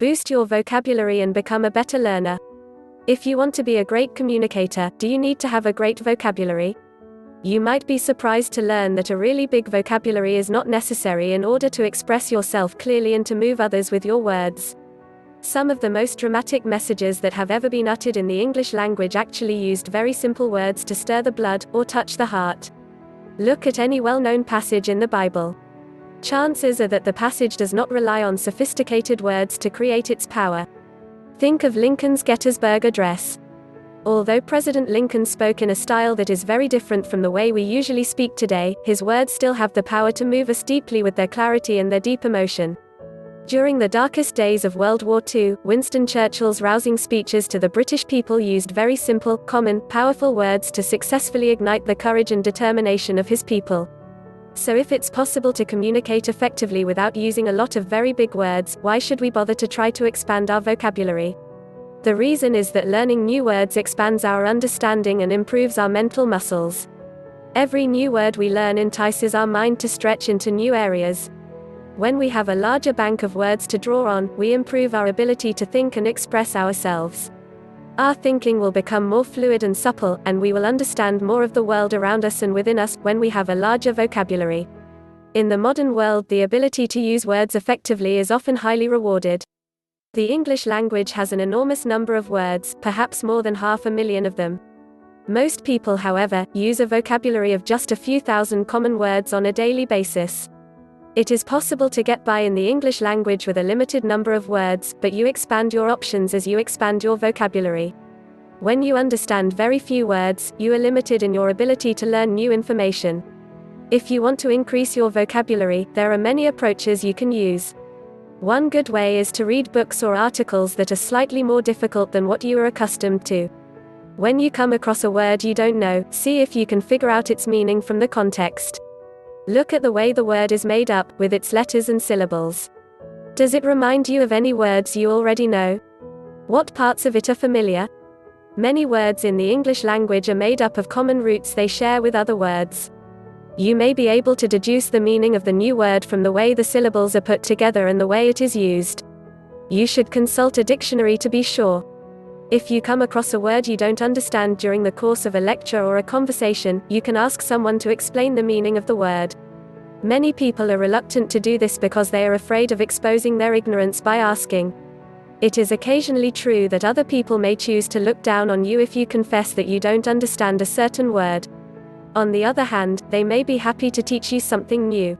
Boost your vocabulary and become a better learner. If you want to be a great communicator, do you need to have a great vocabulary? You might be surprised to learn that a really big vocabulary is not necessary in order to express yourself clearly and to move others with your words. Some of the most dramatic messages that have ever been uttered in the English language actually used very simple words to stir the blood, or touch the heart. Look at any well-known passage in the Bible. Chances are that the passage does not rely on sophisticated words to create its power. Think of Lincoln's Gettysburg Address. Although President Lincoln spoke in a style that is very different from the way we usually speak today, his words still have the power to move us deeply with their clarity and their deep emotion. During the darkest days of World War II, Winston Churchill's rousing speeches to the British people used very simple, common, powerful words to successfully ignite the courage and determination of his people. So if it's possible to communicate effectively without using a lot of very big words, why should we bother to try to expand our vocabulary? The reason is that learning new words expands our understanding and improves our mental muscles. Every new word we learn entices our mind to stretch into new areas. When we have a larger bank of words to draw on, we improve our ability to think and express ourselves. Our thinking will become more fluid and supple, and we will understand more of the world around us and within us when we have a larger vocabulary. In the modern world, the ability to use words effectively is often highly rewarded. The English language has an enormous number of words, perhaps more than 500,000 of them. Most people, however, use a vocabulary of just a few thousand common words on a daily basis. It is possible to get by in the English language with a limited number of words, but you expand your options as you expand your vocabulary. When you understand very few words, you are limited in your ability to learn new information. If you want to increase your vocabulary, there are many approaches you can use. One good way is to read books or articles that are slightly more difficult than what you are accustomed to. When you come across a word you don't know, see if you can figure out its meaning from the context. Look at the way the word is made up, with its letters and syllables. Does it remind you of any words you already know? What parts of it are familiar? Many words in the English language are made up of common roots they share with other words. You may be able to deduce the meaning of the new word from the way the syllables are put together and the way it is used. You should consult a dictionary to be sure. If you come across a word you don't understand during the course of a lecture or a conversation, you can ask someone to explain the meaning of the word. Many people are reluctant to do this because they are afraid of exposing their ignorance by asking. It is occasionally true that other people may choose to look down on you if you confess that you don't understand a certain word. On the other hand, they may be happy to teach you something new.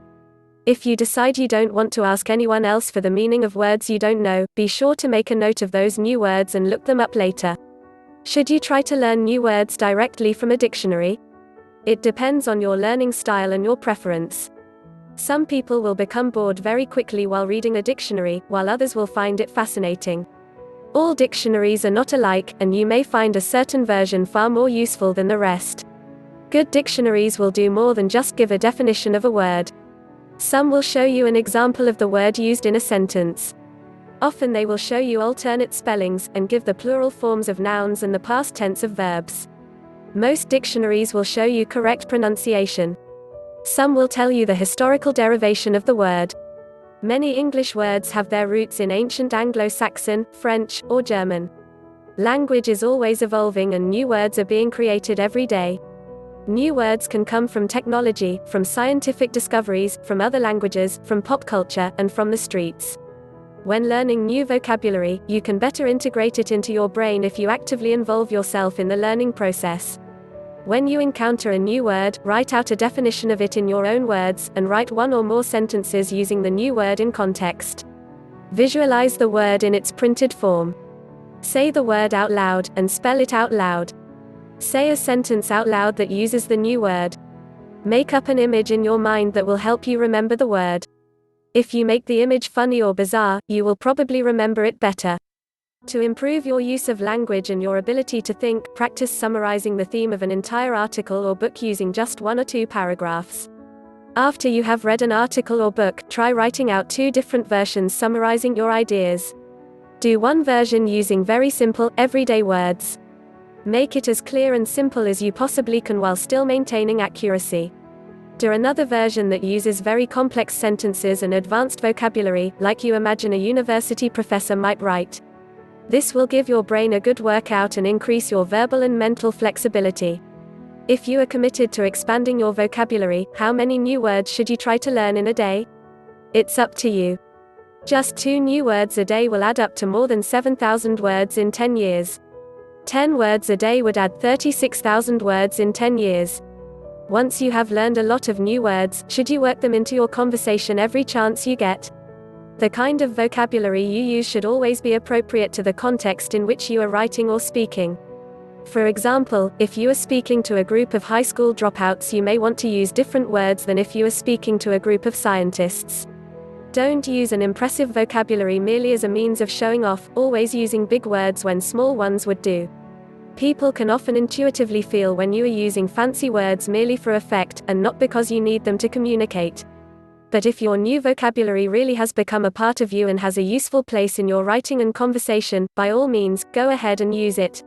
If you decide you don't want to ask anyone else for the meaning of words you don't know, be sure to make a note of those new words and look them up later. Should you try to learn new words directly from a dictionary? It depends on your learning style and your preference. Some people will become bored very quickly while reading a dictionary, while others will find it fascinating. All dictionaries are not alike, and you may find a certain version far more useful than the rest. Good dictionaries will do more than just give a definition of a word. Some will show you an example of the word used in a sentence. Often they will show you alternate spellings, and give the plural forms of nouns and the past tense of verbs. Most dictionaries will show you correct pronunciation. Some will tell you the historical derivation of the word. Many English words have their roots in ancient Anglo-Saxon, French, or German. Language is always evolving and new words are being created every day. New words can come from technology, from scientific discoveries, from other languages, from pop culture, and from the streets. When learning new vocabulary, you can better integrate it into your brain if you actively involve yourself in the learning process. When you encounter a new word, write out a definition of it in your own words, and write one or more sentences using the new word in context. Visualize the word in its printed form. Say the word out loud, and spell it out loud. Say a sentence out loud that uses the new word. Make up an image in your mind that will help you remember the word. If you make the image funny or bizarre, you will probably remember it better. To improve your use of language and your ability to think, practice summarizing the theme of an entire article or book using just 1 or 2 paragraphs. After you have read an article or book, try writing out 2 different versions summarizing your ideas. Do one version using very simple, everyday words. Make it as clear and simple as you possibly can while still maintaining accuracy. Do another version that uses very complex sentences and advanced vocabulary, like you imagine a university professor might write. This will give your brain a good workout and increase your verbal and mental flexibility. If you are committed to expanding your vocabulary, how many new words should you try to learn in a day? It's up to you. Just 2 new words a day will add up to more than 7,000 words in 10 years. 10 words a day would add 36,000 words in 10 years. Once you have learned a lot of new words, should you work them into your conversation every chance you get? The kind of vocabulary you use should always be appropriate to the context in which you are writing or speaking. For example, if you are speaking to a group of high school dropouts, you may want to use different words than if you are speaking to a group of scientists. Don't use an impressive vocabulary merely as a means of showing off, always using big words when small ones would do. People can often intuitively feel when you are using fancy words merely for effect, and not because you need them to communicate. But if your new vocabulary really has become a part of you and has a useful place in your writing and conversation, by all means, go ahead and use it.